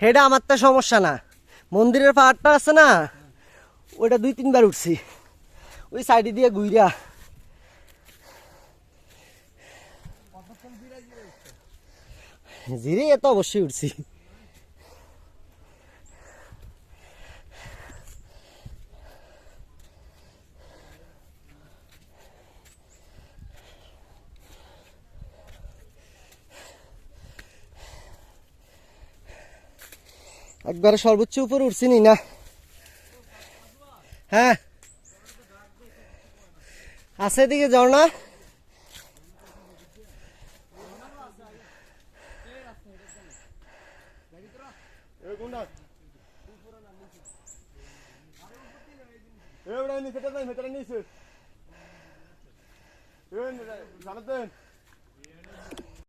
হেডা আমার তো সমস্যা না, মন্দিরের পাহাড়টা আছে না ওইটা 2-3 বার উঠছি ওই সাইডে দিয়ে ঘুইরা। জিরে এত অবশ্যই উঠছি। একবারে সর্বোচ্চ উপরে উঠছি নি না। হ্যাঁ আছে এদিকে যাও না। জানাতেন